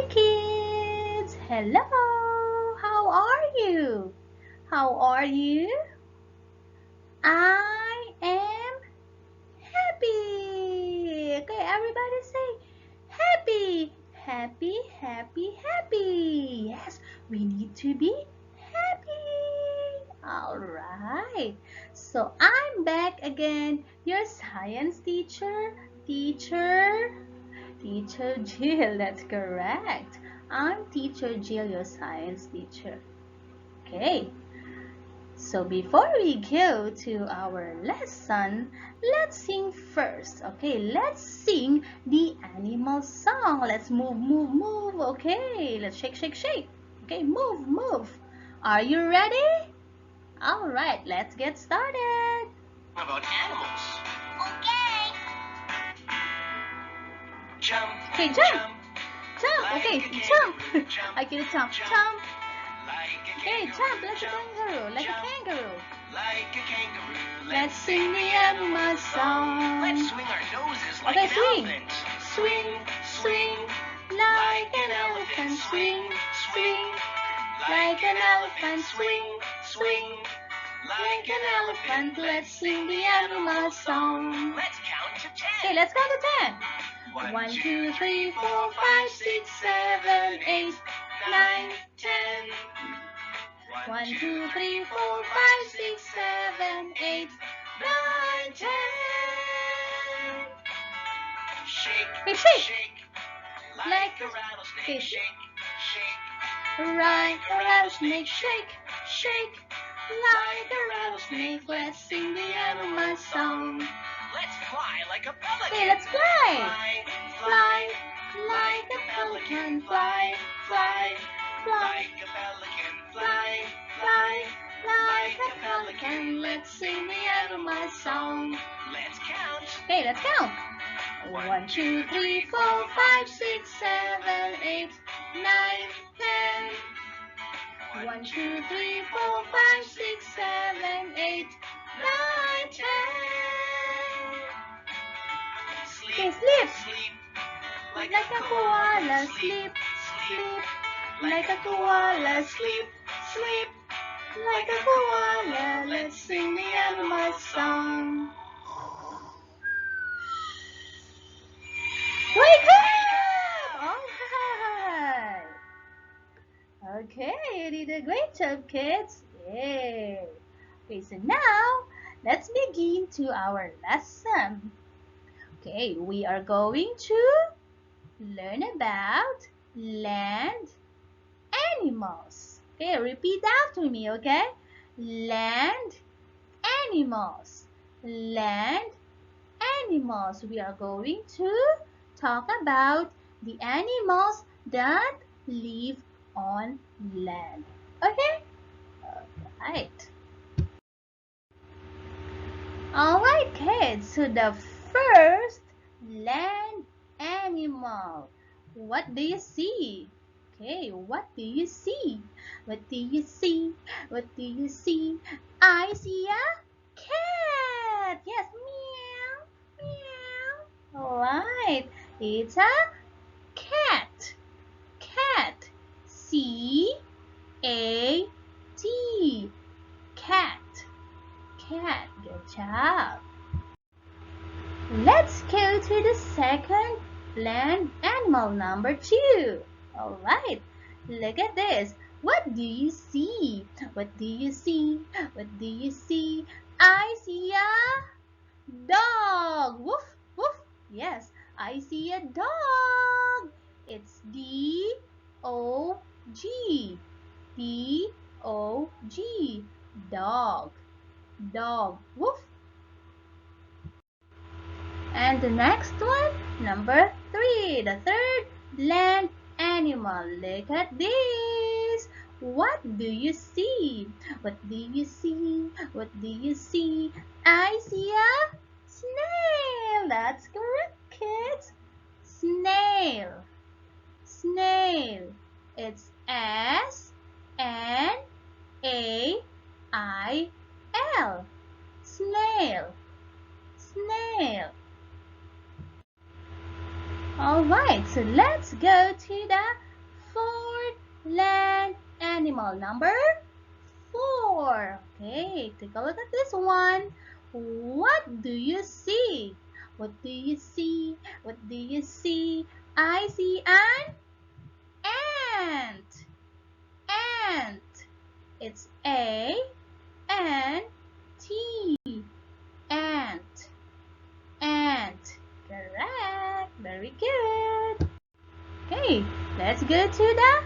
Hi kids! Hello! How are you? How are you? I am happy! Okay, everybody say happy! Happy, happy, happy! Yes, we need to be happy! Alright, so I'm back again, your science teacher Jill, that's correct. I'm Teacher Jill, your science teacher. Okay, so before we go to our lesson, let's sing first. Okay, let's sing the animal song. Let's move, move, move. Okay, let's shake, shake, shake. Okay, move, move. Are you ready? All right, let's get started. About animals. Okay. Jump. Okay, jump. Jump. Like Okay, a kangaroo, jump. jump. I can jump. Jump. Like a Okay, kangaroo, jump. Like a kangaroo. Like a jump. kangaroo. Like a kangaroo. Let's sing the animal song. Let's swing our noses like Okay, an swing. elephant. Swing, swing, like an elephant. Swing, swing, like an elephant. Swing, swing, like an elephant. Let's sing the animal song. Let's count to 10. Okay, let's count to 10. 1, 2, 3, 4, 5, 6, 7, 8, 9, 10. 1, 2, 3, 4, 5, 6, 7, 8, 9, 10. Shake, Hey, shake. shake, Like a rattlesnake. okay. Shake, shake, Like a rattlesnake, shake, shake. Like a rattlesnake, let's sing the animal song. let's fly like a pelican. Okay, let's fly. Fly, Fly, like a pelican. Fly, fly, fly. like a pelican. Fly, Fly, like a pelican. Let's sing the animal song. let's count. Okay, let's count. 1, 2, 3, 4, 5, 6, 7, 8, 9, 10. 1, 2, 3, 4, 5, 6, 7, 8, 9, 10. Sleep, Okay, sleep. sleep, Like a koala, sleep, sleep. Like a koala, sleep, sleep. Like a koala, let's sing the animal song. Wake up! Alright. Okay, you did a great job, kids. Yay. Okay, so now let's begin to our lesson. Okay, we are going to learn about land animals. Okay, repeat after me, okay? Land animals. Land animals. We are going to talk about the animals that live on land. Okay? Alright. Alright, kids. So the first land animal. What do you see? Okay, what do you see? What do you see? What do you see? I see a cat. Yes, meow, meow. Alright, it's a cat. Cat. C-A-T. Cat. Cat. Good job. Let's go to the second land animal, number 2. Alright, look at this. What do you see? What do you see? What do you see? I see a dog. Woof, woof. Yes, I see a dog. It's D-O-G. D-O-G. Dog. Dog. Woof. And the next one, number 3, the third land animal. Look at this. What do you see? What do you see? What do you see? I see a snail. That's correct, kids. Snail. Snail. It's S-N-A-I-L. Snail. Snail. Alright, so let's go to the fourth land animal, number 4. Okay, take a look at this one. What do you see? What do you see? What do you see? I see an ant. Ant. It's A-N-T. Ant. Ant. Correct. Very good. Okay, let's go to the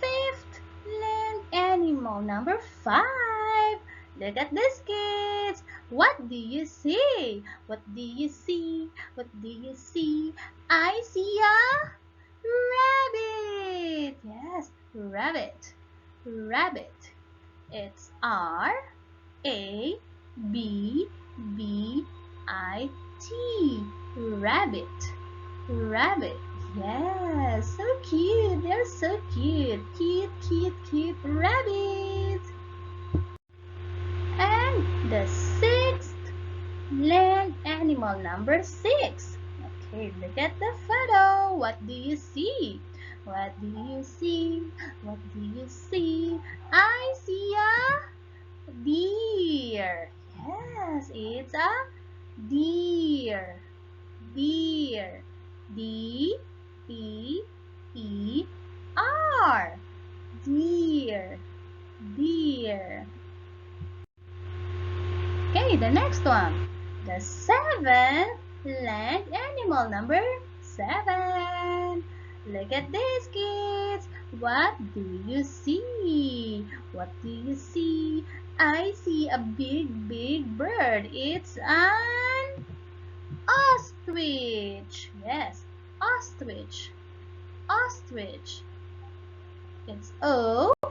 fifth land animal, number 5. Look at this, kids. What do you see? What do you see? What do you see? I see a rabbit. Yes, rabbit. Rabbit. It's R-A-B-B-I-T. Rabbit. Rabbit. Yes, so cute. They're so cute. Cute, cute, cute rabbits. And the sixth land animal, number 6. Okay, look at the photo. What do you see? What do you see? What do you see? I see a deer. Yes, it's a deer. Deer. D-E-E-R. Deer. Deer. Okay, the next one. The seventh land animal, number 7. Look at this, kids. What do you see? What do you see? I see a big, big bird. It's an ostrich. Yes, ostrich. Ostrich. It's O-S-T-R-I-C-H.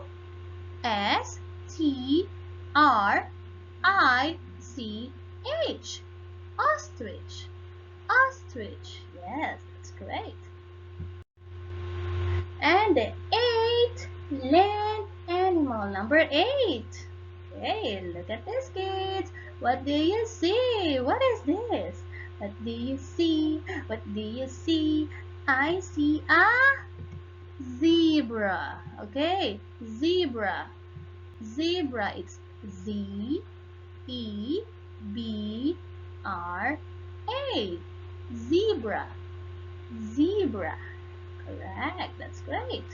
Ostrich. Ostrich. Yes, that's great. And the eighth land animal, number 8. Okay, look at this, kids. What do you see? What is this? What do you see? What do you see? I see a zebra. Okay, zebra. Zebra. It's Z-E-B-R-A. Zebra. Zebra. Correct. That's great.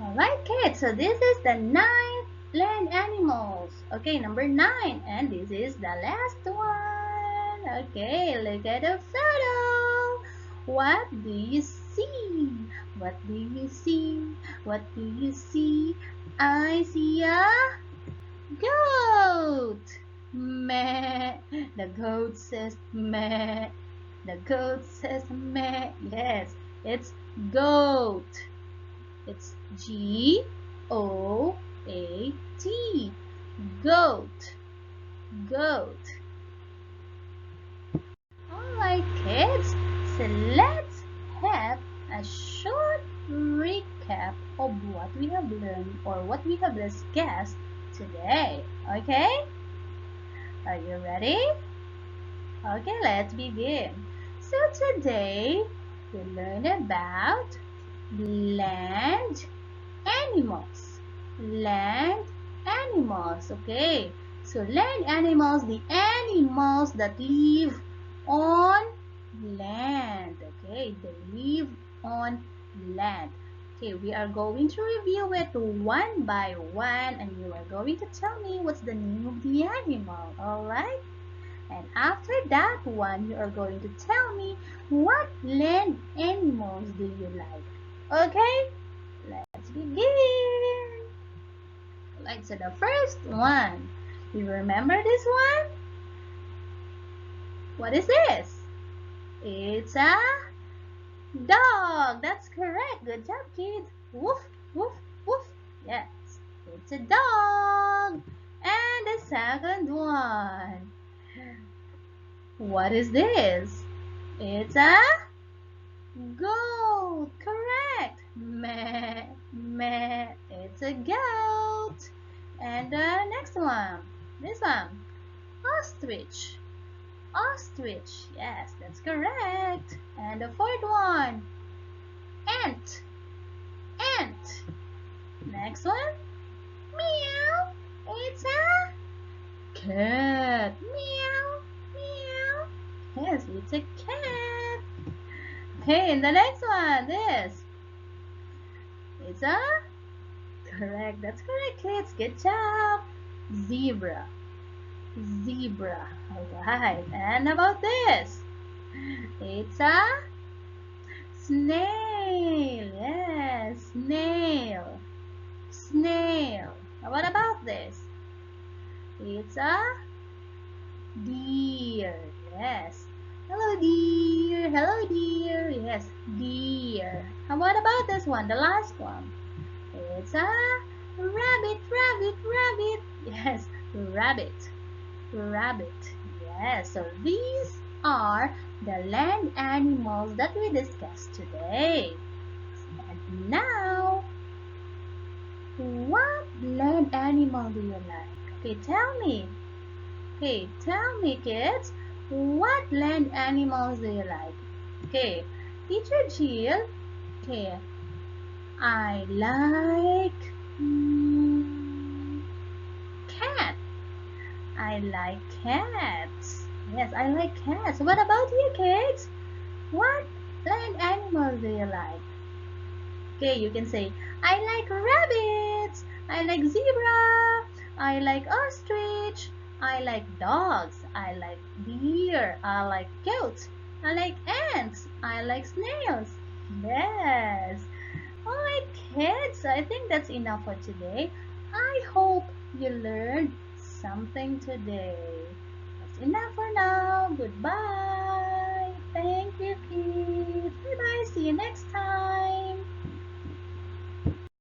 Alright, kids. So this is the 9 land animals. Okay, number 9. And this is the last one. Okay, look at the photo. What do you see? What do you see? What do you see? I see a goat. Meh. The goat says meh. The goat says meh. Yes, it's goat. It's G-O-A-T. Goat. Goat. Alright, kids. So let's have a short recap of what we have learned or what we have discussed today. Okay? Are you ready? Okay, let's begin. So today we learned about land animals. Land animals. Okay. So land animals, the animals that live on land. Okay. They live on land. Okay, we are going to review it one by one and you are going to tell me what's the name of the animal. Alright? And after that one, you are going to tell me what land animals do you like. Okay? Let's begin. Right, so the first one. You remember this one? What is this? It's a dog. That's correct. Good job, kids. Woof, woof, woof. Yes, it's a dog. And the second one. What is this? It's a goat. Correct. Meh, meh. It's a goat. And the next one. This one. Ostrich. Ostrich. Yes, that's correct. And the fourth one. ant. Ant. Next one. Meow. It's a cat. Meow. Meow. Yes, it's a cat. Okay, and the next one. This. It's a correct. That's correct, kids. Good job. Zebra. Zebra. Alright. And about this? It's a snail. Yes, snail. Snail. What about this? It's a deer. Yes. Hello, deer. Hello, deer. Yes, deer. How what about this one? The last one. It's a rabbit, rabbit, rabbit. Yes, rabbit. Rabbit. Yes, so these are the land animals that we discussed today. And now, what land animal do you like? Okay, tell me. Okay, tell me, kids, what land animals do you like? Okay, Teacher Jill. Okay, I like cat. I like cats. Yes, I like cats. What about you, kids? What land animals do you like? Okay, you can say, I like rabbits. I like zebra. I like ostrich. I like dogs. I like deer. I like goats. I like ants. I like snails. Yes. Alright, kids, I think that's enough for today. I hope you learned something today. That's enough for now. Goodbye. Thank you, kids.